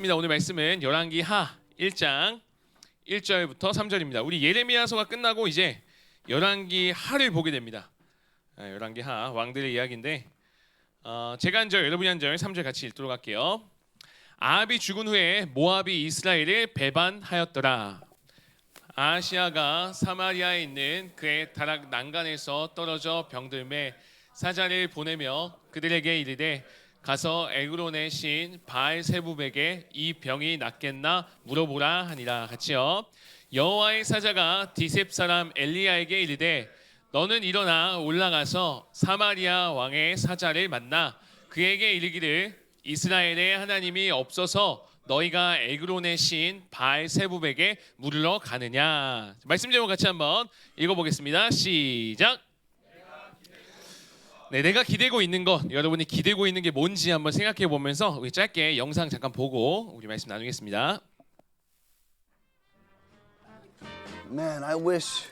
오늘 말씀은 열왕기하 1장 1절부터 3절입니다. 우리 예레미야서가 끝나고 이제 열왕기하를 보게 됩니다. 열왕기하 왕들의 이야기인데 제가 한 절, 여러분이 한 절, 3절 같이 읽도록 할게요. 아합이 죽은 후에 모압이 이스라엘을 배반하였더라. 아하시아가 사마리아에 있는 그의 다락 난간에서 떨어져 병들매 사자를 보내며 그들에게 이르되 가서 에그론의 신 바알세붑에게 이 병이 낫겠나 물어보라 하니라. 같이요. 여호와의 사자가 디셉 사람 엘리야에게 이르되 너는 일어나 올라가서 사마리아 왕의 사자를 만나 그에게 이르기를 이스라엘의 하나님이 없어서 너희가 에그론의 신 바알세붑에게 물으러 가느냐. 말씀 제목 같이 한번 읽어보겠습니다. 시작. 네, 내가 기대고 있는 것, 여러분이 기대고 있는 게 뭔지 한번 생각해 보면서 우리 짧게 영상 잠깐 보고 우리 말씀 나누겠습니다. Man, I wish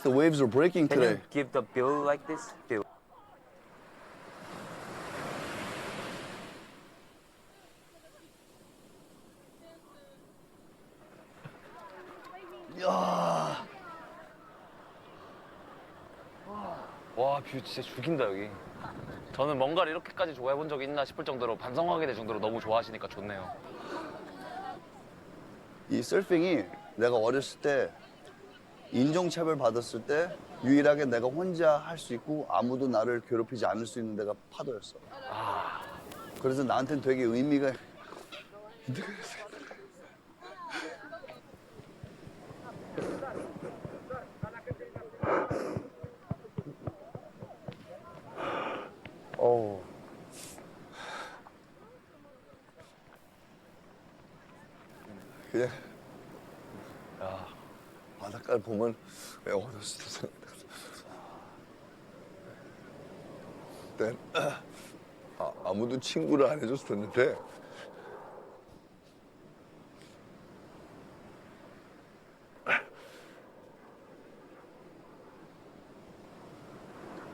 the waves were breaking Can today. you give the bill like this? Bill. 야, 와, 뷰 진짜 죽인다 여기. 저는 뭔가를 이렇게까지 좋아해 본 적이 있나 싶을 정도로 반성하게 될 정도로 너무 좋아하시니까 좋네요. 이 서핑이 내가 어렸을 때 인종차별 받았을 때 유일하게 내가 혼자 할 수 있고 아무도 나를 괴롭히지 않을 수 있는 데가 파도였어. 그래서 나한테는 되게 의미가 어우. 그냥 야, 바닷가를 보면 왜 어렸을 때 생각나. 그땐 아무도 친구를 안 해줬었는데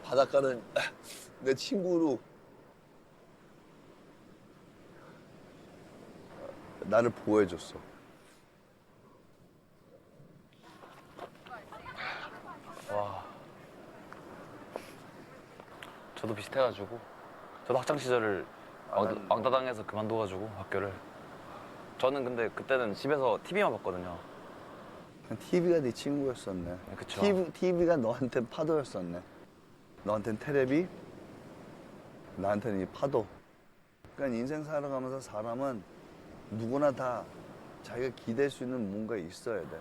바닷가는 내 친구로 나를 보호해줬어. 와. 저도 비슷해가지고 저도 학창 시절을 왕따당해서 그만둬가지고 학교를. 저는 근데 그때는 집에서 TV만 봤거든요. TV가 네 친구였었네. 그쵸. TV가 너한텐 파도였었네. 너한텐 테레비, 나한테는 이 파도. 그러니까 인생 살아가면서 사람은 누구나 다 자기가 기댈 수 있는 뭔가 있어야 돼.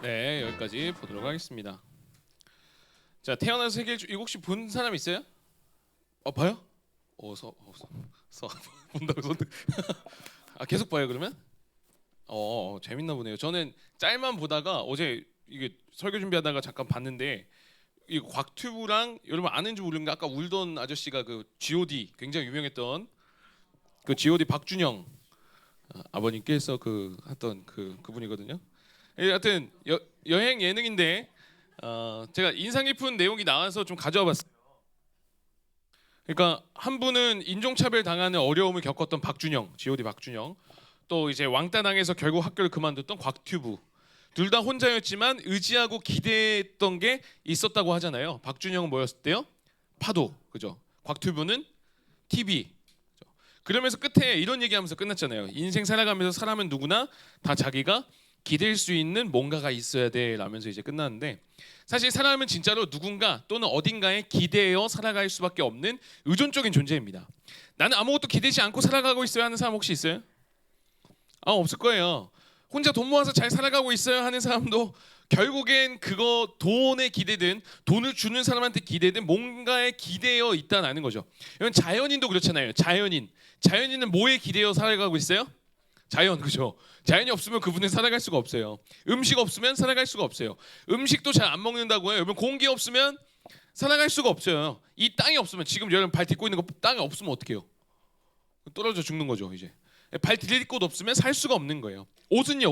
네, 여기까지 보도록 하겠습니다. 자, 태어나서 세계 이거 혹시 본 사람 있어요? 봐요? 본다고 손. 계속 봐요 그러면? 재밌나 보네요. 저는 짤만 보다가 어제 이게 설교 준비하다가 잠깐 봤는데 이 곽튜브랑 여러분 아는지 모르는데 아까 울던 아저씨가 그 G.O.D 굉장히 유명했던 그 G.O.D 박준영 아버님께서 그 했던 그분이거든요. 하여튼 여행 예능인데 제가 인상 깊은 내용이 나와서 좀 가져와 봤어요. 그러니까 한 분은 인종차별 당하는 어려움을 겪었던 박준영, G.O.D 박준영, 또 이제 왕따 당해서 결국 학교를 그만뒀던 곽튜브. 둘 다 혼자였지만 의지하고 기대했던 게 있었다고 하잖아요. 박준영은 뭐였대요? 파도, 그죠? 곽튜브는 TV. 그죠? 그러면서 끝에 이런 얘기하면서 끝났잖아요. 인생 살아가면서 사람은 누구나 다 자기가 기댈 수 있는 뭔가가 있어야 돼 라면서 이제 끝났는데, 사실 사람은 진짜로 누군가 또는 어딘가에 기대어 살아갈 수밖에 없는 의존적인 존재입니다. 나는 아무것도 기대지 않고 살아가고 있어야 하는 사람 혹시 있어요? 없을 거예요. 혼자 돈 모아서 잘 살아가고 있어요 하는 사람도 결국엔 그거 돈에 기대든 돈을 주는 사람한테 기대든 뭔가에 기대어 있다는 거죠. 이건 자연인도 그렇잖아요. 자연인은 뭐에 기대어 살아가고 있어요? 자연, 그죠? 자연이 없으면 그분은 살아갈 수가 없어요. 음식 없으면 살아갈 수가 없어요. 음식도 잘 안 먹는다고 해요. 여러분 공기 없으면 살아갈 수가 없어요. 이 땅이 없으면, 지금 여러분 발 딛고 있는 거 땅이 없으면 어떡해요? 떨어져 죽는 거죠 이제. 발 디딜 곳 없으면 살 수가 없는 거예요. 옷은요,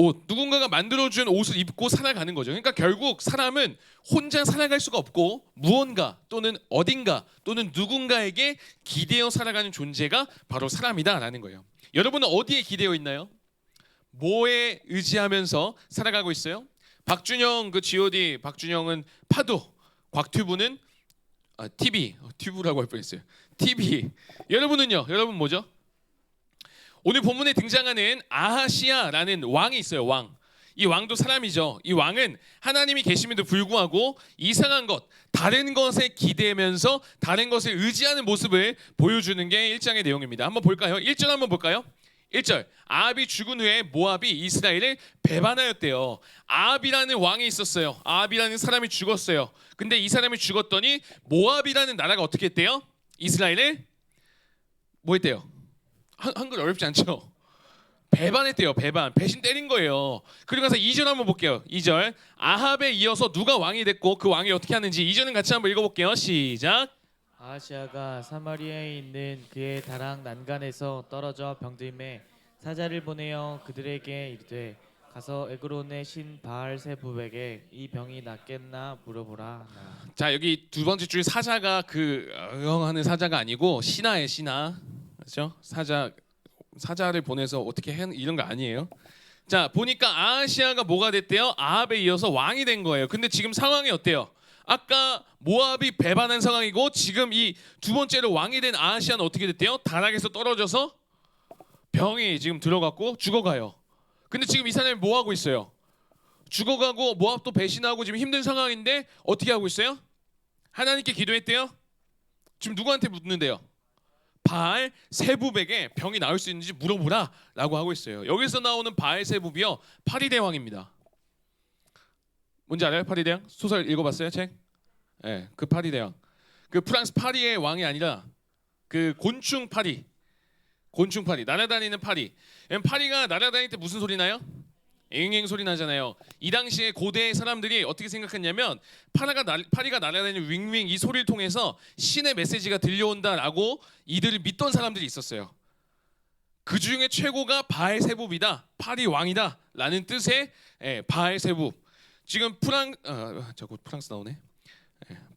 옷, 누군가가 만들어준 옷을 입고 살아가는 거죠. 그러니까 결국 사람은 혼자 살아갈 수가 없고 무언가 또는 어딘가 또는 누군가에게 기대어 살아가는 존재가 바로 사람이다라는 거예요. 여러분은 어디에 기대어 있나요? 뭐에 의지하면서 살아가고 있어요? 박준영 그 G.O.D 박준영은 파도, 곽튜브는 TV, 튜브라고 할 뻔했어요. TV. 여러분은요? 여러분 뭐죠? 오늘 본문에 등장하는 아하시아라는 왕이 있어요. 왕. 이 왕도 사람이죠. 이 왕은 하나님이 계심에도 불구하고 이상한 것, 다른 것에 기대면서 다른 것을 의지하는 모습을 보여주는 게 1장의 내용입니다. 한번 볼까요? 1절 한번 볼까요? 1절. 아합이 죽은 후에 모압이 이스라엘을 배반하였대요. 아합이라는 왕이 있었어요. 아합이라는 사람이 죽었어요. 근데 이 사람이 죽었더니 모압이라는 나라가 어떻게 했대요? 이스라엘을 뭐 했대요? 한글 어렵지 않죠? 배반했대요. 배신 때린 거예요. 그리고 가서 2절 한번 볼게요. 2절. 아합에 이어서 누가 왕이 됐고 그 왕이 어떻게 하는지 2절은 같이 한번 읽어볼게요. 시작. 아하시아가 사마리아에 있는 그의 다락 난간에서 떨어져 병들매 사자를 보내어 그들에게 이르되 가서 에그론의 신 바알세부백에 이 병이 낫겠나 물어보라. 자, 여기 두 번째 줄 사자가 그 하는 사자가 아니고 신하의 신하. 그렇죠? 사자를 보내서 어떻게 해 이런 거 아니에요. 자, 보니까 아하시아가 뭐가 됐대요? 아합에 이어서 왕이 된 거예요. 근데 지금 상황이 어때요? 아까 모압이 배반한 상황이고 지금 이 두 번째로 왕이 된 아하시아는 어떻게 됐대요? 다락에서 떨어져서 병이 지금 들어갔고 죽어가요. 근데 지금 이 사람이 뭐 하고 있어요? 죽어가고 모압도 배신하고 지금 힘든 상황인데 어떻게 하고 있어요? 하나님께 기도했대요. 지금 누구한테 묻는데요? 바알 세부백에 병이 나을 수 있는지 물어보라라고 하고 있어요. 여기서 나오는 바알 세부비요, 파리대 왕입니다. 뭔지 알아요? 파리대 왕? 소설 읽어봤어요? 책? 네, 그 파리대 왕. 그 프랑스 파리의 왕이 아니라 그 곤충 파리, 날아다니는 파리. 파리가 날아다닐 때 무슨 소리 나요? 앵앵 소리 나잖아요. 이 당시에 고대 사람들이 어떻게 생각했냐면 파리가 날아다니는 윙윙 이 소리를 통해서 신의 메시지가 들려온다라고 이들을 믿던 사람들이 있었어요. 그 중에 최고가 바알세붑이다, 파리 왕이다라는 뜻의 바알세붑. 지금 자꾸 프랑스 나오네.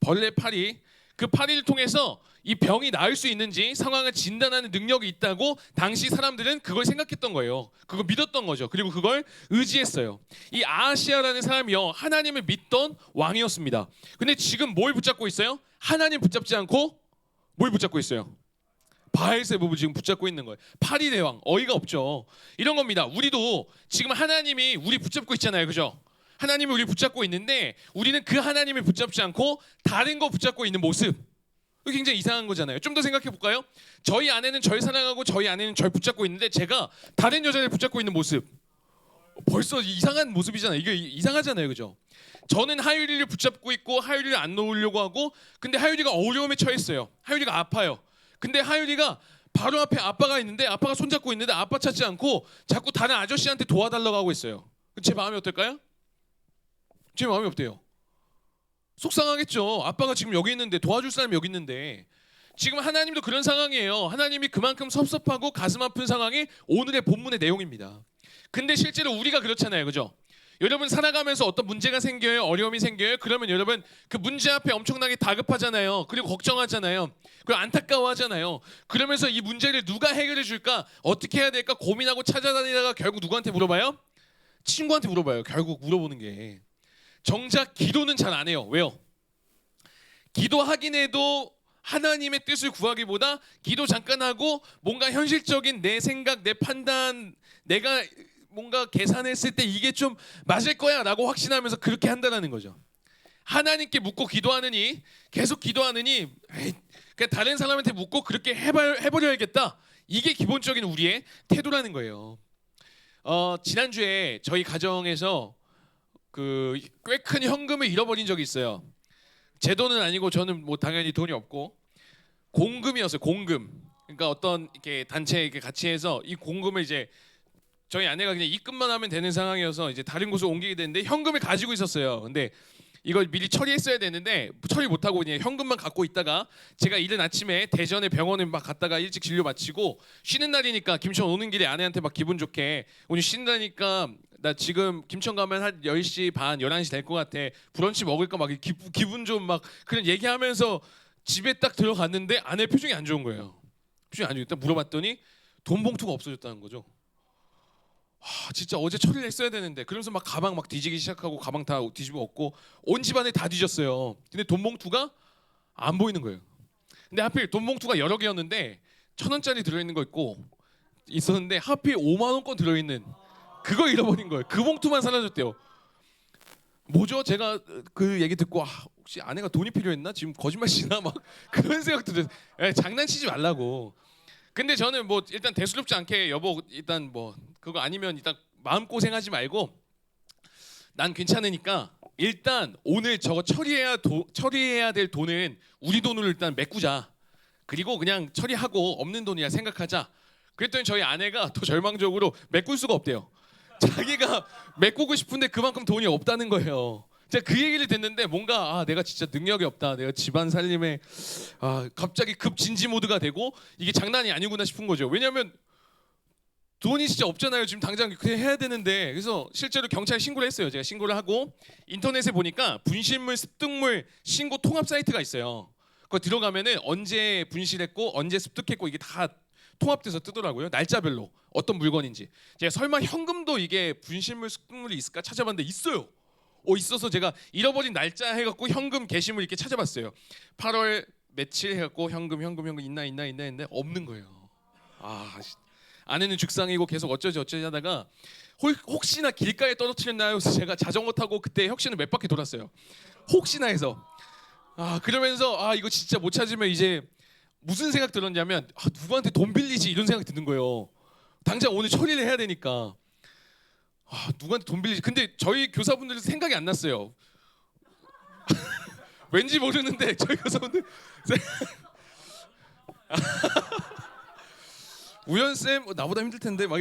벌레 파리. 그 파리를 통해서 이 병이 나을 수 있는지 상황을 진단하는 능력이 있다고 당시 사람들은 그걸 생각했던 거예요. 그걸 믿었던 거죠. 그리고 그걸 의지했어요. 이 아하시아라는 사람이요, 하나님을 믿던 왕이었습니다. 근데 지금 뭘 붙잡고 있어요? 하나님 붙잡지 않고 뭘 붙잡고 있어요? 바알세붑을 지금 붙잡고 있는 거예요. 파리 대왕, 어이가 없죠. 이런 겁니다. 우리도 지금 하나님이 우리 붙잡고 있잖아요, 그죠? 하나님이 우리 붙잡고 있는데 우리는 그 하나님을 붙잡지 않고 다른 거 붙잡고 있는 모습, 굉장히 이상한 거잖아요. 좀 더 생각해 볼까요? 저희 아내는 절 사랑하고 저희 아내는 절 붙잡고 있는데 제가 다른 여자를 붙잡고 있는 모습, 벌써 이상한 모습이잖아요. 이게 이상하잖아요, 그죠? 저는 하율이를 붙잡고 있고 하율이를 안 놓으려고 하고, 근데 하율이가 어려움에 처했어요. 하율이가 아파요. 근데 하율이가 바로 앞에 아빠가 있는데 아빠가 손잡고 있는데 아빠 찾지 않고 자꾸 다른 아저씨한테 도와달라고 하고 있어요. 제 마음이 어떨까요? 제 마음이 어때요? 속상하겠죠. 아빠가 지금 여기 있는데, 도와줄 사람이 여기 있는데. 지금 하나님도 그런 상황이에요. 하나님이 그만큼 섭섭하고 가슴 아픈 상황이 오늘의 본문의 내용입니다. 근데 실제로 우리가 그렇잖아요, 그죠? 여러분 살아가면서 어떤 문제가 생겨요, 어려움이 생겨요. 그러면 여러분 그 문제 앞에 엄청나게 다급하잖아요. 그리고 걱정하잖아요. 그리고 안타까워하잖아요. 그러면서 이 문제를 누가 해결해 줄까, 어떻게 해야 될까 고민하고 찾아다니다가 결국 누구한테 물어봐요? 친구한테 물어봐요. 결국 물어보는 게. 정작 기도는 잘 안 해요. 왜요? 기도하긴 해도 하나님의 뜻을 구하기보다 기도 잠깐 하고 뭔가 현실적인 내 생각, 내 판단, 내가 뭔가 계산했을 때 이게 좀 맞을 거야 라고 확신하면서 그렇게 한다는 거죠. 하나님께 묻고 기도하느니, 계속 기도하느니 그냥 다른 사람한테 묻고 그렇게 해버려야겠다. 이게 기본적인 우리의 태도라는 거예요. 지난주에 저희 가정에서 꽤 큰 현금을 잃어버린 적이 있어요. 제 돈은 아니고 저는 뭐 당연히 돈이 없고 공금이었어요. 공금. 그러니까 어떤 이렇게 단체 이렇게 같이 해서 이 공금을 이제 저희 아내가 그냥 입금만 하면 되는 상황이어서 이제 다른 곳으로 옮기게 됐는데 현금을 가지고 있었어요. 근데 이걸 미리 처리했어야 되는데 처리 못하고 그냥 현금만 갖고 있다가 제가 이른 아침에 대전에 병원에 막 갔다가 일찍 진료 마치고 쉬는 날이니까 김천 오는 길에 아내한테 막 기분 좋게 오늘 쉰다니까 나 지금 김천 가면 한 10시 반 11시 될 것 같아. 브런치 먹을까 막 기분 좀 막 그런 얘기하면서 집에 딱 들어갔는데 아내 표정이 안 좋은 거예요. 표정이 안 좋다. 물어봤더니 돈 봉투가 없어졌다는 거죠. 진짜 어제 처리를 했어야 되는데 그러면서 막 가방 막 뒤지기 시작하고 가방 다 뒤집어 엎고 온 집안에 다 뒤졌어요. 근데 돈 봉투가 안 보이는 거예요. 근데 하필 돈 봉투가 여러 개였는데 1,000원짜리 들어있는 거 있고 있었는데 하필 5만 원권 들어있는 그거 잃어버린 거예요. 그 봉투만 사라졌대요. 뭐죠? 제가 그 얘기 듣고 혹시 아내가 돈이 필요했나? 지금 거짓말치나 막 그런 생각도 들어요. 장난치지 말라고. 근데 저는 뭐 일단 대수롭지 않게 여보 일단 뭐 그거 아니면 일단 마음 고생하지 말고 난 괜찮으니까 일단 오늘 저거 처리해야 될 돈은 우리 돈으로 일단 메꾸자. 그리고 그냥 처리하고 없는 돈이야 생각하자. 그랬더니 저희 아내가 더 절망적으로 메꿀 수가 없대요. 자기가 메꾸고 싶은데 그만큼 돈이 없다는 거예요. 제가 그 얘기를 듣는데 뭔가 내가 진짜 능력이 없다. 내가 집안 살림에 갑자기 급 진지 모드가 되고 이게 장난이 아니구나 싶은 거죠. 왜냐하면 돈이 진짜 없잖아요. 지금 당장 그냥 해야 되는데. 그래서 실제로 경찰에 신고를 했어요. 제가 신고를 하고 인터넷에 보니까 분실물, 습득물 신고 통합 사이트가 있어요. 그거 들어가면은 언제 분실했고 언제 습득했고 이게 다 통합돼서 뜨더라고요. 날짜별로 어떤 물건인지. 제가 설마 현금도 이게 분실물, 습득물이 있을까 찾아봤는데 있어요. 있어서 제가 잃어버린 날짜 해갖고 현금 게시물 이렇게 찾아봤어요. 8월 며칠 해갖고 현금 있나 했는데 없는 거예요. 아내는 죽상이고 계속 어쩌지 하다가 혹시나 길가에 떨어뜨렸나요? 그래서 제가 자전거 타고 그때 혁신을 몇 바퀴 돌았어요. 혹시나 해서 그러면서 이거 진짜 못 찾으면 이제 무슨 생각 들었냐면 누구한테 돈 빌리지 이런 생각 드는 거예요. 당장 오늘 처리를 해야 되니까 누구한테 돈 빌리지. 근데 저희 교사분들은 생각이 안 났어요. 왠지 모르는데 저희 교사분들 우연 쌤 나보다 힘들 텐데 막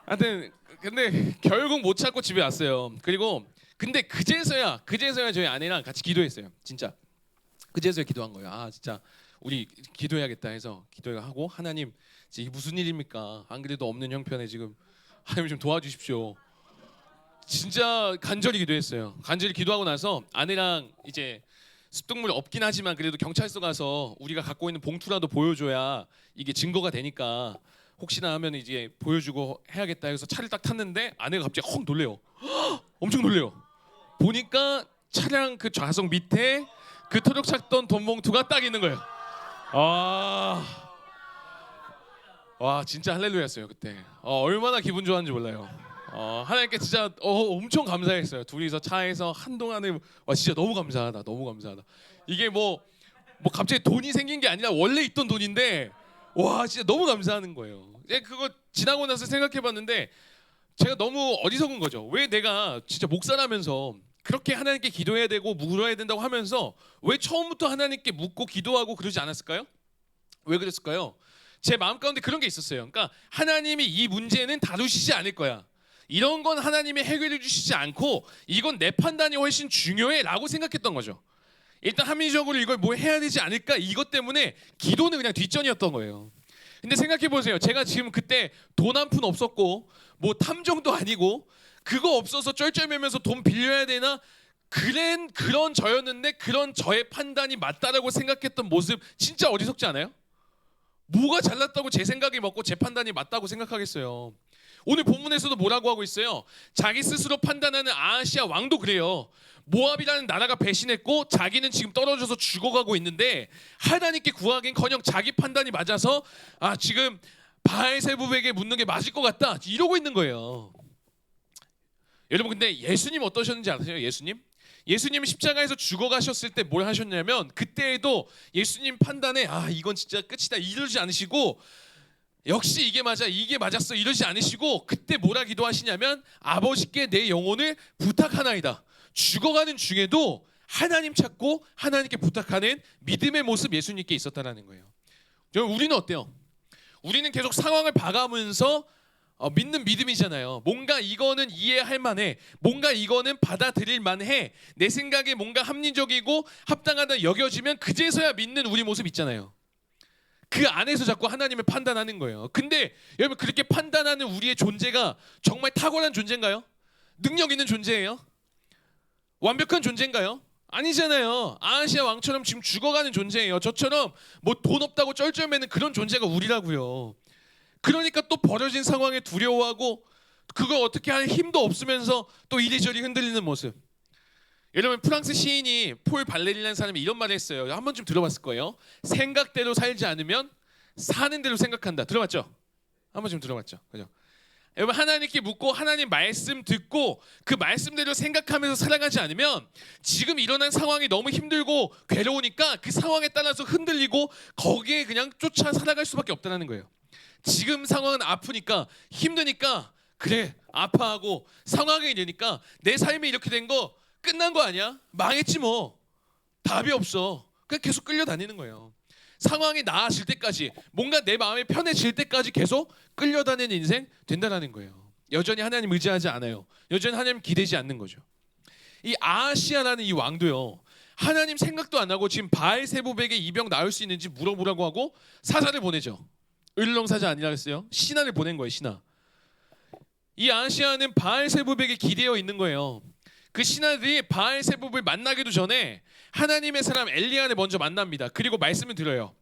하여튼 근데 결국 못 찾고 집에 왔어요. 그리고 근데 그제서야 저희 아내랑 같이 기도했어요. 진짜 그제서야 기도한 거예요. 진짜 우리 기도해야겠다 해서 기도하고 하나님 이게 무슨 일입니까? 안 그래도 없는 형편에 지금 하나님 좀 도와주십시오. 진짜 간절히 기도했어요. 간절히 기도하고 나서 아내랑 이제 습득물 없긴 하지만 그래도 경찰서 가서 우리가 갖고 있는 봉투라도 보여줘야 이게 증거가 되니까 혹시나 하면 이제 보여주고 해야겠다 해서 차를 딱 탔는데 아내가 갑자기 헉 놀래요. 엄청 놀래요. 보니까 차량 그 좌석 밑에 그토록 찾던 돈 봉투가 딱 있는 거예요. 와 진짜 할렐루야였어요 그때. 얼마나 기분 좋았는지 몰라요. 하나님께 진짜 엄청 감사했어요. 둘이서 차에서 한동안을 진짜 너무 감사하다. 이게 뭐 갑자기 돈이 생긴 게 아니라 원래 있던 돈인데 진짜 너무 감사하는 거예요. 그거 지나고 나서 생각해봤는데 제가 너무 어리석은 거죠. 왜 내가 진짜 목사라면서 그렇게 하나님께 기도해야 되고 물어야 된다고 하면서 왜 처음부터 하나님께 묻고 기도하고 그러지 않았을까요? 왜 그랬을까요? 제 마음 가운데 그런 게 있었어요. 그러니까 하나님이 이 문제는 다루시지 않을 거야. 이런 건 하나님이 해결해 주시지 않고 이건 내 판단이 훨씬 중요해 라고 생각했던 거죠. 일단 합리적으로 이걸 뭐 해야 되지 않을까 이것 때문에 기도는 그냥 뒷전이었던 거예요. 근데 생각해 보세요. 제가 지금 그때 돈 한 푼 없었고 뭐 탐정도 아니고 그거 없어서 쩔쩔매면서 돈 빌려야 되나 그런 저였는데 그런 저의 판단이 맞다라고 생각했던 모습 진짜 어리석지 않아요? 뭐가 잘났다고 제 생각이 맞고 제 판단이 맞다고 생각하겠어요. 오늘 본문에서도 뭐라고 하고 있어요? 자기 스스로 판단하는 아하시아 왕도 그래요. 모압이라는 나라가 배신했고 자기는 지금 떨어져서 죽어가고 있는데 하나님께 구하긴커녕 자기 판단이 맞아서 지금 바알세불에게 묻는 게 맞을 것 같다 이러고 있는 거예요. 여러분 근데 예수님 어떠셨는지 아세요? 예수님 십자가에서 죽어가셨을 때 뭘 하셨냐면 그때에도 예수님 판단에 이건 진짜 끝이다 이러지 않으시고 역시 이게 맞았어 이러지 않으시고 그때 뭐라 기도하시냐면 아버지께 내 영혼을 부탁하나이다. 죽어가는 중에도 하나님 찾고 하나님께 부탁하는 믿음의 모습 예수님께 있었다는 거예요. 우리는 어때요? 우리는 계속 상황을 봐가면서 믿는 믿음이잖아요. 뭔가 이거는 이해할 만해. 뭔가 이거는 받아들일 만해. 내 생각에 뭔가 합리적이고 합당하다 여겨지면 그제서야 믿는 우리 모습 있잖아요. 그 안에서 자꾸 하나님을 판단하는 거예요. 근데 여러분 그렇게 판단하는 우리의 존재가 정말 탁월한 존재인가요? 능력 있는 존재예요? 완벽한 존재인가요? 아니잖아요. 아하시아 왕처럼 지금 죽어가는 존재예요. 저처럼 뭐 돈 없다고 쩔쩔매는 그런 존재가 우리라고요. 그러니까 또 벌어진 상황에 두려워하고 그걸 어떻게 할 힘도 없으면서 또 이리저리 흔들리는 모습. 여러분 프랑스 시인이 폴 발레리라는 사람이 이런 말을 했어요. 한 번쯤 들어봤을 거예요. 생각대로 살지 않으면 사는 대로 생각한다. 들어봤죠? 한 번쯤 들어봤죠? 그죠? 여러분 하나님께 묻고 하나님 말씀 듣고 그 말씀대로 생각하면서 살아가지 않으면 지금 일어난 상황이 너무 힘들고 괴로우니까 그 상황에 따라서 흔들리고 거기에 그냥 쫓아 살아갈 수밖에 없다는 거예요. 지금 상황은 아프니까 힘드니까 그래 아파하고 상황이 이러니까 내 삶이 이렇게 된 거 끝난 거 아니야? 망했지 뭐. 답이 없어. 그냥 계속 끌려다니는 거예요. 상황이 나아질 때까지 뭔가 내 마음이 편해질 때까지 계속 끌려다니는 인생 된다는 거예요. 여전히 하나님 의지하지 않아요. 여전히 하나님 기대지 않는 거죠. 이 아하시아라는 이 왕도요. 하나님 생각도 안 하고 지금 바알세부백에 이병 나올 수 있는지 물어보라고 하고 사자를 보내죠. 을롱 사자 아니라 했어요. 신하를 보낸 거예요. 신하. 이 아하시아는 바알세부백에 기대어 있는 거예요. 그 신하들이 바알세부백을 만나기도 전에 하나님의 사람 엘리야를 먼저 만납니다. 그리고 말씀을 들어요.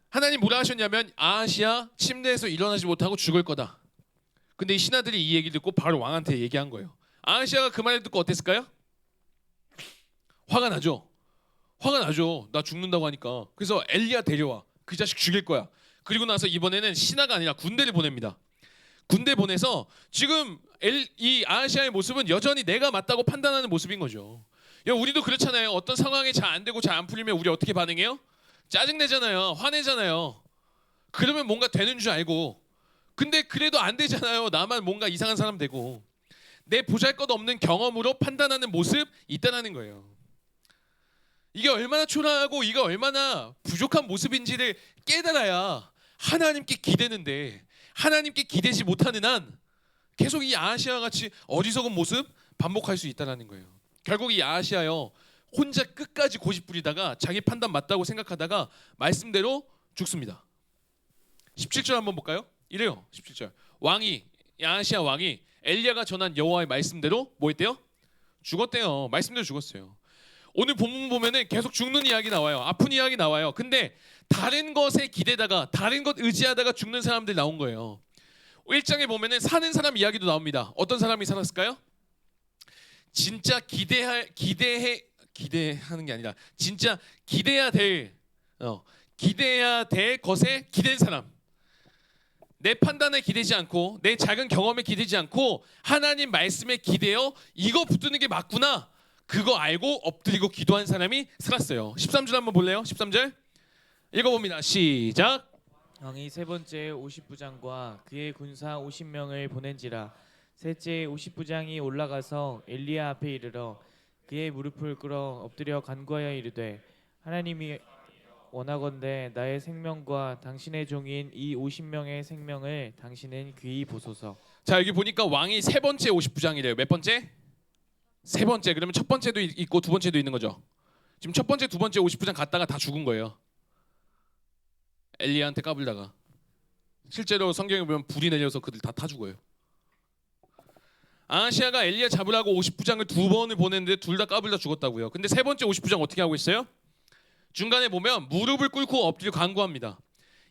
하나님 뭐라 하셨냐면 아하시아 침대에서 일어나지 못하고 죽을 거다. 근데 이 신하들이 이 얘기 듣고 바로 왕한테 얘기한 거예요. 아하시아가 그 말을 듣고 어땠을까요? 화가 나죠. 화가 나죠. 나 죽는다고 하니까. 그래서 엘리야 데려와. 그 자식 죽일 거야. 그리고 나서 이번에는 신하가 아니라 군대를 보냅니다. 군대 보내서 지금 이 아하시아의 모습은 여전히 내가 맞다고 판단하는 모습인 거죠. 우리도 그렇잖아요. 어떤 상황이 잘 안 되고 잘 안 풀리면 우리 어떻게 반응해요? 짜증내잖아요. 화내잖아요. 그러면 뭔가 되는 줄 알고. 근데 그래도 안 되잖아요. 나만 뭔가 이상한 사람 되고. 내 보잘것없는 경험으로 판단하는 모습 있다라는 거예요. 이게 얼마나 초라하고 이게 얼마나 부족한 모습인지를 깨달아야 하나님께 기대는데 하나님께 기대지 못하는 한 계속 이 아하시아와 같이 어리석은 모습 반복할 수 있다는 거예요. 결국 이 아하시아요 혼자 끝까지 고집부리다가 자기 판단 맞다고 생각하다가 말씀대로 죽습니다. 17절 한번 볼까요? 이래요. 17절. 왕이 아하시아 왕이 엘리야가 전한 여호와의 말씀대로 뭐 했대요? 죽었대요. 말씀대로 죽었어요. 오늘 본문 보면은 계속 죽는 이야기 나와요. 아픈 이야기 나와요. 근데 다른 것에 기대다가 다른 것 의지하다가 죽는 사람들 나온 거예요. 1장에 보면은 사는 사람 이야기도 나옵니다. 어떤 사람이 살았을까요? 진짜 기대하는 게 아니라 진짜 기대해야 될 것에 기댄 사람. 내 판단에 기대지 않고 내 작은 경험에 기대지 않고 하나님 말씀에 기대어 이거 붙드는 게 맞구나. 그거 알고 엎드리고 기도한 사람이 살았어요. 13절 한번 볼래요? 13절 읽어봅니다. 시작. 왕이 세 번째 50부장과 그의 군사 50명을 보낸지라 셋째 50부장이 올라가서 엘리야 앞에 이르러 그의 무릎을 꿇어 엎드려 간구하여 이르되 하나님이 원하건대 나의 생명과 당신의 종인 이 50명의 생명을 당신은 귀히 보소서. 자 여기 보니까 왕이 세 번째 50부장이래요. 몇 번째? 세 번째. 그러면 첫 번째도 있고 두 번째도 있는 거죠. 지금 첫 번째, 두 번째 50부장 갔다가 다 죽은 거예요. 엘리야한테 까불다가. 실제로 성경에 보면 불이 내려서 그들 다 타 죽어요. 아하시아가 엘리야 잡으라고 50부장을 두 번을 보냈는데 둘 다 까불다 죽었다고요. 근데 세 번째 50부장 어떻게 하고 있어요? 중간에 보면 무릎을 꿇고 엎드려 간구합니다.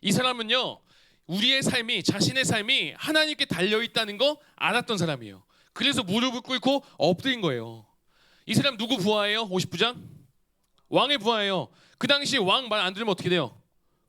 이 사람은요. 우리의 삶이 자신의 삶이 하나님께 달려있다는 거 알았던 사람이에요. 그래서 무릎을 꿇고 엎드린 거예요. 이 사람 누구 부하예요? 50부장? 왕의 부하예요. 그 당시 왕 말 안 들으면 어떻게 돼요?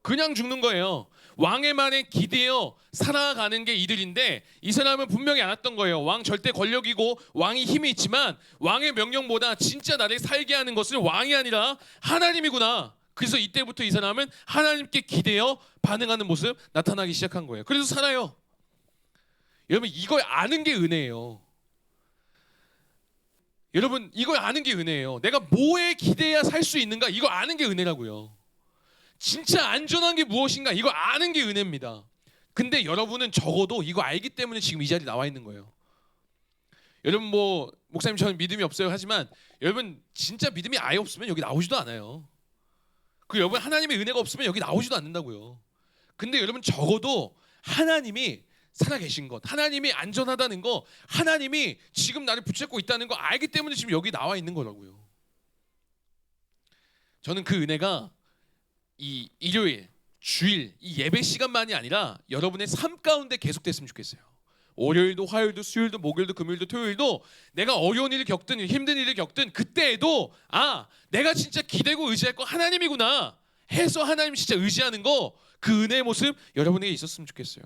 그냥 죽는 거예요. 왕의 말에 기대어 살아가는 게 이들인데 이 사람은 분명히 알았던 거예요. 왕 절대 권력이고 왕이 힘이 있지만 왕의 명령보다 진짜 나를 살게 하는 것은 왕이 아니라 하나님이구나. 그래서 이때부터 이 사람은 하나님께 기대어 반응하는 모습 나타나기 시작한 거예요. 그래서 살아요. 여러분 이걸 아는 게 은혜예요. 여러분 이걸 아는 게 은혜예요. 내가 뭐에 기대야 살 수 있는가 이거 아는 게 은혜라고요. 진짜 안전한 게 무엇인가 이거 아는 게 은혜입니다. 근데 여러분은 적어도 이거 알기 때문에 지금 이 자리에 나와 있는 거예요. 여러분 뭐 목사님 저는 믿음이 없어요 하지만 여러분 진짜 믿음이 아예 없으면 여기 나오지도 않아요. 그 여러분 하나님의 은혜가 없으면 여기 나오지도 않는다고요. 근데 여러분 적어도 하나님이 살아계신 것, 하나님이 안전하다는 거, 하나님이 지금 나를 붙잡고 있다는 거 알기 때문에 지금 여기 나와 있는 거라고요. 저는 그 은혜가 이 일요일, 주일, 이 예배 시간만이 아니라 여러분의 삶 가운데 계속됐으면 좋겠어요. 월요일도, 화요일도, 수요일도, 목요일도, 금요일도, 토요일도 내가 어려운 일을 겪든 힘든 일을 겪든 그때에도 내가 진짜 기대고 의지할 거 하나님이구나 해서 하나님 진짜 의지하는 거, 그 은혜의 모습 여러분에게 있었으면 좋겠어요.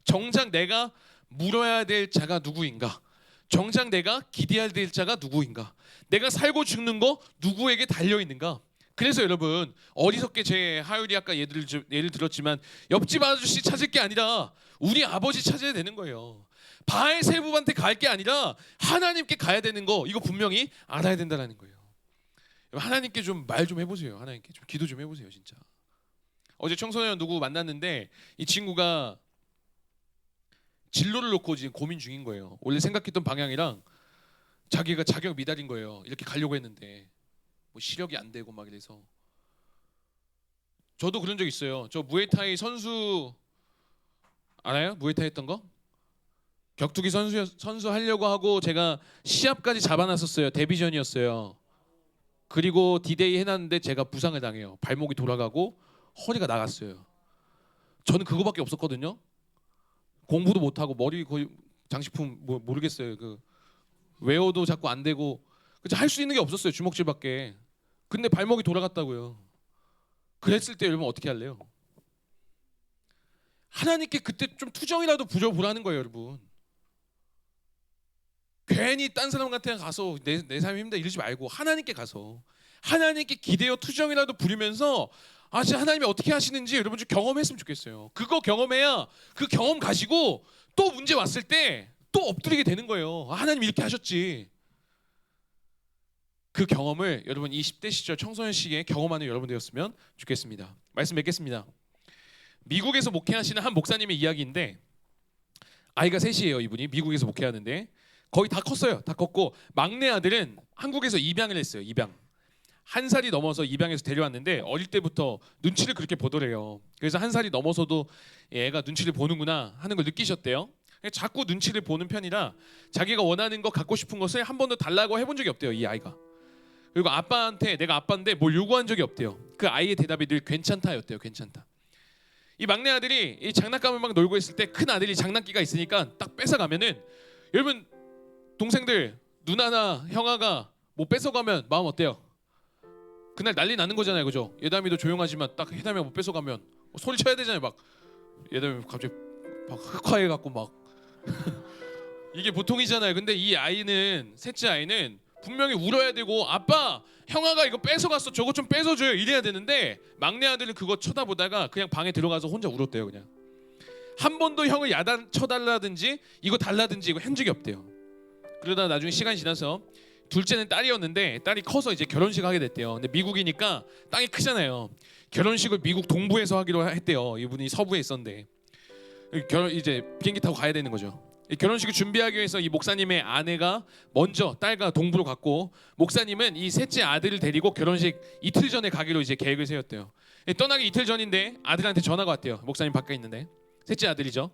정작 내가 물어야 될 자가 누구인가? 정작 내가 기대해야 될 자가 누구인가? 내가 살고 죽는 거 누구에게 달려 있는가? 그래서 여러분 어리석게 제 하율이 아까 예를 들었지만 옆집 아저씨 찾을 게 아니라 우리 아버지 찾아야 되는 거예요. 바알세부한테 갈 게 아니라 하나님께 가야 되는 거, 이거 분명히 알아야 된다는 거예요. 하나님께 좀 말 좀 해보세요. 하나님께 좀 기도 좀 해보세요. 진짜. 어제 청소년 누구 만났는데 이 친구가 진로를 놓고 지금 고민 중인 거예요. 원래 생각했던 방향이랑 자기가 자격 미달인 거예요. 이렇게 가려고 했는데 뭐 시력이 안 되고 막 이래서. 저도 그런 적 있어요. 저 무에타이 선수 알아요? 무에타이 했던 거? 격투기 선수 하려고 하고 제가 시합까지 잡아놨었어요. 데뷔전이었어요. 그리고 디데이 해놨는데 제가 부상을 당해요. 발목이 돌아가고 허리가 나갔어요. 저는 그거밖에 없었거든요. 공부도 못하고 머리 거의 장식품 뭐 모르겠어요. 그 웨어도 자꾸 안 되고 할 수 있는 게 없었어요. 주먹질밖에. 근데 발목이 돌아갔다고요. 그랬을 때 여러분 어떻게 할래요? 하나님께 그때 좀 투정이라도 부져보라는 거예요, 여러분. 괜히 딴 사람한테 가서 내 삶이 힘들다 이러지 말고 하나님께 가서 하나님께 기대어 투정이라도 부리면서 진짜 하나님이 어떻게 하시는지 여러분 좀 경험했으면 좋겠어요. 그거 경험해야 그 경험 가지고 또 문제 왔을 때 또 엎드리게 되는 거예요. 하나님 이렇게 하셨지. 그 경험을 여러분 이 10대 시절 청소년 시기에 경험하는 여러분 되었으면 좋겠습니다. 말씀 맺겠습니다. 미국에서 목회하시는 한 목사님의 이야기인데, 아이가 셋이에요. 이분이 미국에서 목회하는데 거의 다 컸어요. 다 컸고 막내 아들은 한국에서 입양을 했어요. 입양. 1살이 넘어서 입양해서 데려왔는데 어릴 때부터 눈치를 그렇게 보더래요. 그래서 1살이 넘어서도 애가 눈치를 보는구나 하는 걸 느끼셨대요. 자꾸 눈치를 보는 편이라 자기가 원하는 거 갖고 싶은 것을 한 번도 달라고 해본 적이 없대요. 이 아이가. 그리고 아빠한테 내가 아빠인데 뭘 요구한 적이 없대요. 그 아이의 대답이 늘 괜찮다였대요. 괜찮다. 이 막내 아들이 이 장난감을 막 놀고 있을 때 큰 아들이 장난기가 있으니까 딱 뺏어가면은, 여러분 동생들 누나나 형아가 뭐 뺏어가면 마음 어때요? 그날 난리 나는 거잖아요, 그죠? 예담이도 조용하지만 딱 해담이가 뭐 뺏어가면 소리 쳐야 되잖아요. 막 예담이 갑자기 막 흑화해갖고 막 이게 보통이잖아요. 근데 이 아이는, 셋째 아이는 분명히 울어야 되고 아빠 형아가 이거 뺏어갔어 저거 좀 뺏어줘요 이래야 되는데, 막내 아들은 그거 쳐다보다가 그냥 방에 들어가서 혼자 울었대요. 그냥 한 번도 형을 야단 쳐달라든지 이거 달라든지 이거 한 적이 없대요. 그러다 나중에 시간이 지나서 둘째는 딸이었는데 딸이 커서 이제 결혼식 하게 됐대요. 근데 미국이니까 땅이 크잖아요. 결혼식을 미국 동부에서 하기로 했대요. 이분이 서부에 있었는데 이제 비행기 타고 가야 되는 거죠. 결혼식을 준비하기 위해서 이 목사님의 아내가 먼저 딸과 동부로 갔고, 목사님은 이 셋째 아들을 데리고 결혼식 이틀 전에 가기로 이제 계획을 세웠대요. 떠나기 이틀 전인데 아들한테 전화가 왔대요. 목사님 밖에 있는데, 셋째 아들이죠.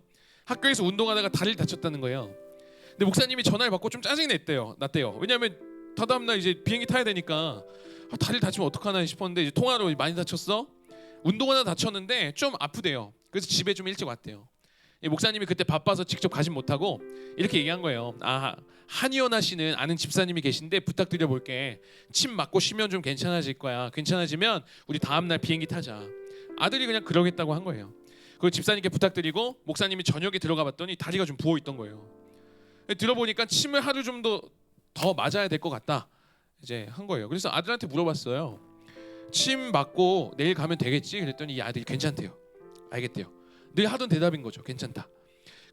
학교에서 운동하다가 다리를 다쳤다는 거예요. 근데 목사님이 전화를 받고 좀 짜증이 났대요. 왜냐하면 다다음 날 이제 비행기 타야 되니까 다리를 다치면 어떡하나 싶었는데, 이제 통화로 많이 다쳤어? 운동하다 다쳤는데 좀 아프대요. 그래서 집에 좀 일찍 왔대요. 목사님이 그때 바빠서 직접 가진 못하고 이렇게 얘기한 거예요. 한의원 하시는 아는 집사님이 계신데 부탁드려 볼게. 침 맞고 쉬면 좀 괜찮아질 거야. 괜찮아지면 우리 다음 날 비행기 타자. 아들이 그냥 그러겠다고 한 거예요. 그리고 집사님께 부탁드리고 목사님이 저녁에 들어가 봤더니 다리가 좀 부어 있던 거예요. 들어보니까 침을 하루 좀 더 맞아야 될 것 같다 이제 한 거예요. 그래서 아들한테 물어봤어요. 침 맞고 내일 가면 되겠지? 그랬더니 이 아들이 괜찮대요. 알겠대요. 늘 하던 대답인 거죠. 괜찮다.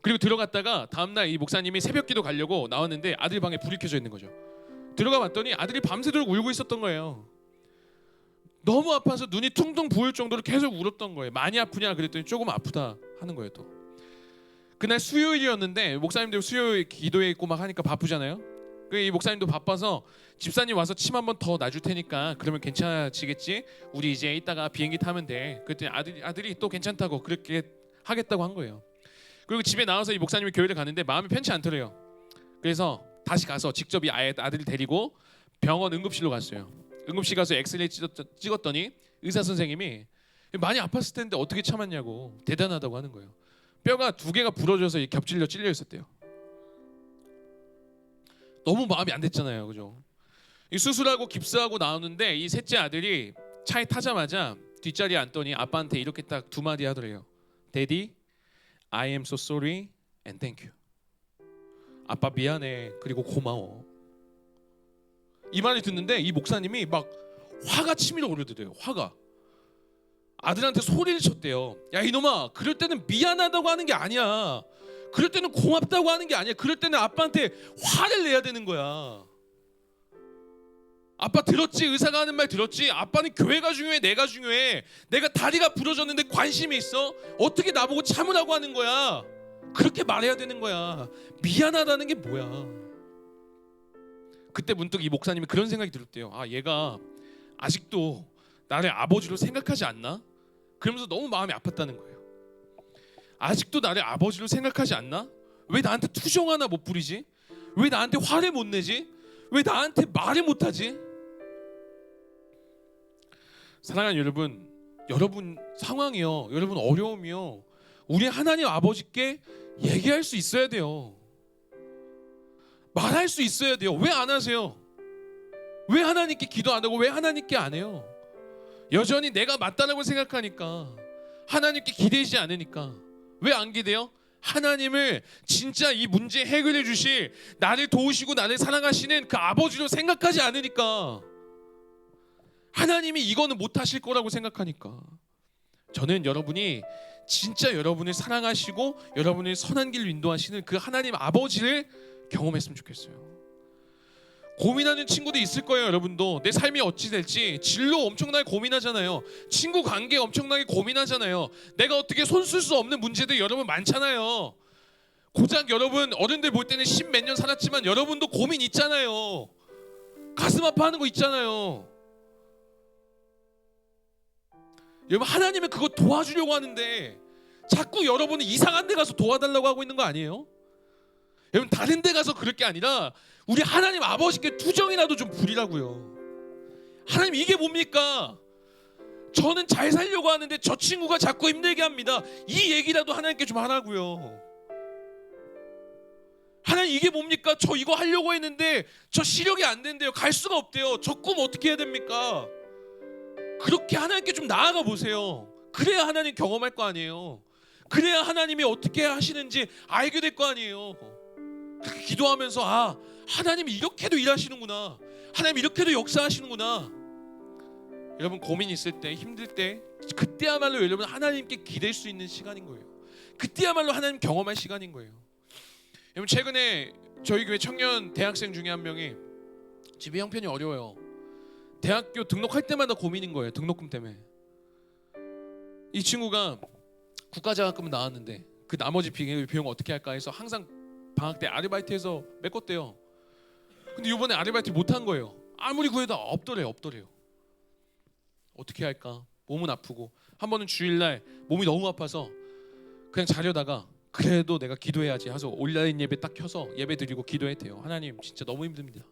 그리고 들어갔다가 다음날 이 목사님이 새벽기도 가려고 나왔는데 아들 방에 불이 켜져 있는 거죠. 들어가 봤더니 아들이 밤새도록 울고 있었던 거예요. 너무 아파서 눈이 퉁퉁 부을 정도로 계속 울었던 거예요. 많이 아프냐 그랬더니 조금 아프다 하는 거예요. 또 그날 수요일이었는데 목사님들 수요일 기도회 있고 막 하니까 바쁘잖아요. 이 목사님도 바빠서 집사님 와서 침 한 번 더 놔줄 테니까 그러면 괜찮아지겠지. 우리 이제 이따가 비행기 타면 돼. 그랬더니 아들이 또 괜찮다고 그렇게 하겠다고 한 거예요. 그리고 집에 나와서 이 목사님이 교회를 가는데 마음이 편치 않더래요. 그래서 다시 가서 직접 이 아들을 데리고 병원 응급실로 갔어요. 응급실 가서 엑스레이 찍었더니 의사 선생님이 많이 아팠을 텐데 어떻게 참았냐고 대단하다고 하는 거예요. 뼈가 2개가 부러져서 겹질려 찔려 있었대요. 너무 마음이 안 됐잖아요, 그죠? 이 수술하고 깁스하고 나오는데 이 셋째 아들이 차에 타자마자 뒷자리에 앉더니 아빠한테 이렇게 딱 2마디 하더래요. Daddy, I am so sorry and thank you. 아빠 미안해 그리고 고마워. 이 말을 듣는데 이 목사님이 막 화가 치밀어 오르더래요. 화가. 아들한테 소리를 쳤대요. 야 이놈아, 그럴 때는 미안하다고 하는 게 아니야. 그럴 때는 고맙다고 하는 게 아니야. 그럴 때는 아빠한테 화를 내야 되는 거야. 아빠 들었지? 의사가 하는 말 들었지? 아빠는 교회가 중요해, 내가 중요해. 내가 다리가 부러졌는데 관심이 있어? 어떻게 나보고 참으라고 하는 거야? 그렇게 말해야 되는 거야. 미안하다는 게 뭐야? 그때 문득 이 목사님이 그런 생각이 들었대요. 아, 얘가 아직도 나를 아버지로 생각하지 않나? 그러면서 너무 마음이 아팠다는 거예요. 아직도 나를 아버지로 생각하지 않나? 왜 나한테 투정 하나 못 부리지? 왜 나한테 화를 못 내지? 왜 나한테 말을 못 하지? 사랑하는 여러분 상황이요, 여러분 어려움이요, 우리 하나님 아버지께 얘기할 수 있어야 돼요. 말할 수 있어야 돼요. 왜 안 하세요? 왜 하나님께 기도 안 하고 왜 하나님께 안 해요? 여전히 내가 맞다라고 생각하니까, 하나님께 기대지 않으니까. 왜 안 기대요? 하나님을 진짜 이 문제 해결해 주실, 나를 도우시고 나를 사랑하시는 그 아버지로 생각하지 않으니까. 하나님이 이거는 못 하실 거라고 생각하니까. 저는 여러분이 진짜 여러분을 사랑하시고 여러분을 선한 길로 인도하시는 그 하나님 아버지를 경험했으면 좋겠어요. 고민하는 친구도 있을 거예요. 여러분도 내 삶이 어찌 될지 진로 엄청나게 고민하잖아요. 친구 관계 엄청나게 고민하잖아요. 내가 어떻게 손 쓸 수 없는 문제들 여러분 많잖아요. 고작 여러분 어른들 볼 때는 10몇 년 살았지만 여러분도 고민 있잖아요. 가슴 아파하는 거 있잖아요. 여러분 하나님은 그거 도와주려고 하는데 자꾸 여러분은 이상한 데 가서 도와달라고 하고 있는 거 아니에요? 여러분 다른 데 가서 그럴 게 아니라 우리 하나님 아버지께 투정이라도 좀 부리라고요. 하나님 이게 뭡니까? 저는 잘 살려고 하는데 저 친구가 자꾸 힘들게 합니다. 이 얘기라도 하나님께 좀 하라고요. 하나님 이게 뭡니까? 저 이거 하려고 했는데 저 시력이 안 된대요. 갈 수가 없대요. 저 꿈 어떻게 해야 됩니까? 그렇게 하나님께 좀 나아가 보세요. 그래야 하나님 경험할 거 아니에요. 그래야 하나님이 어떻게 하시는지 알게 될 거 아니에요. 그렇게 기도하면서 아, 하나님이 이렇게도 일하시는구나. 하나님 이렇게도 역사하시는구나. 여러분 고민 있을 때, 힘들 때, 그때야말로 여러분 하나님께 기댈 수 있는 시간인 거예요. 그때야말로 하나님 경험할 시간인 거예요. 여러분 최근에 저희 교회 청년 대학생 중에 한 명이 집이 형편이 어려워요. 대학교 등록할 때마다 고민인 거예요. 등록금 때문에. 이 친구가 국가장학금 나왔는데 그 나머지 비용 어떻게 할까 해서 항상 방학 때 아르바이트해서 메꿨대요. 근데 이번에 아르바이트 못한 거예요. 아무리 구해도 없더래요. 어떻게 할까? 몸은 아프고 한 번은 주일날 몸이 너무 아파서 그냥 자려다가 그래도 내가 기도해야지 해서 온라인 예배 딱 켜서 예배 드리고 기도했대요. 하나님 진짜 너무 힘듭니다.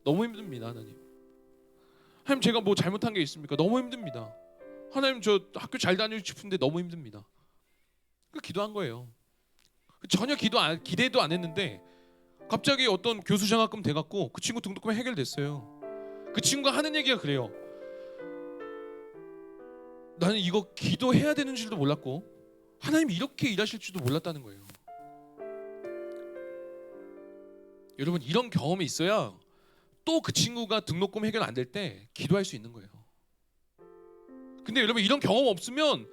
너무 힘듭니다. 하나님 제가 뭐 잘못한 게 있습니까? 너무 힘듭니다. 하나님 저 학교 잘 다니고 싶은데 너무 힘듭니다. 그 기도한 거예요. 전혀 기대도 안 했는데 갑자기 어떤 교수 장학금 돼갖고 그 친구 등록금이 해결됐어요. 그 친구가 하는 얘기가 그래요. 나는 이거 기도해야 되는 줄도 몰랐고 하나님이 이렇게 일하실 줄도 몰랐다는 거예요. 여러분 이런 경험이 있어야 또 그 친구가 등록금 해결 안 될 때 기도할 수 있는 거예요. 근데 여러분 이런 경험 없으면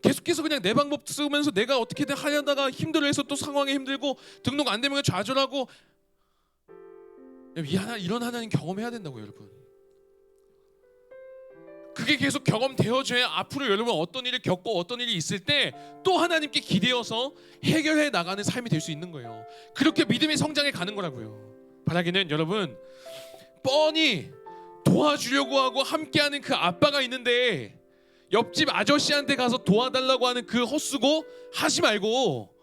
계속해서 그냥 내 방법 쓰면서 내가 어떻게든 하려다가 힘들어해서 또 상황에 힘들고 등록 안 되면 좌절하고. 이런 하나님 경험해야 된다고요. 여러분 그게 계속 경험되어져야 앞으로 여러분 어떤 일을 겪고 어떤 일이 있을 때 또 하나님께 기대어서 해결해 나가는 삶이 될 수 있는 거예요. 그렇게 믿음의 성장에 가는 거라고요. 바라기는 여러분 뻔히 도와주려고 하고 함께하는 그 아빠가 있는데 옆집 아저씨한테 가서 도와달라고 하는 그 헛수고 하지 말고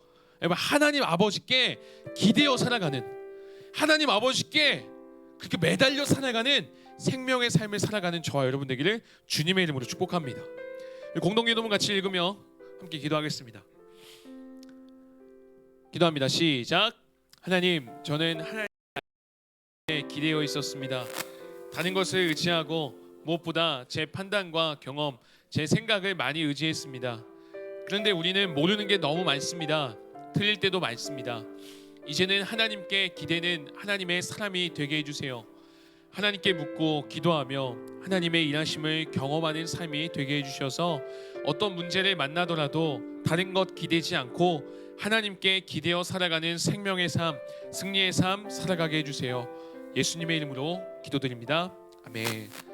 여러분 하나님 아버지께 기대어 살아가는 하나님 아버지께 그렇게 매달려 살아가는 생명의 삶을 살아가는 저와 여러분 되기를 주님의 이름으로 축복합니다. 공동기도문 같이 읽으며 함께 기도하겠습니다. 기도합니다. 시작. 하나님, 저는 하나님께 기대어 있었습니다. 다른 것을 의지하고 무엇보다 제 판단과 경험, 제 생각을 많이 의지했습니다. 그런데 우리는 모르는 게 너무 많습니다. 틀릴 때도 많습니다. 이제는 하나님께 기대는 하나님의 사람이 되게 해주세요. 하나님께 묻고 기도하며 하나님의 일하심을 경험하는 삶이 되게 해주셔서 어떤 문제를 만나더라도 다른 것 기대지 않고 하나님께 기대어 살아가는 생명의 삶, 승리의 삶 살아가게 해주세요. 예수님의 이름으로 기도드립니다. 아멘.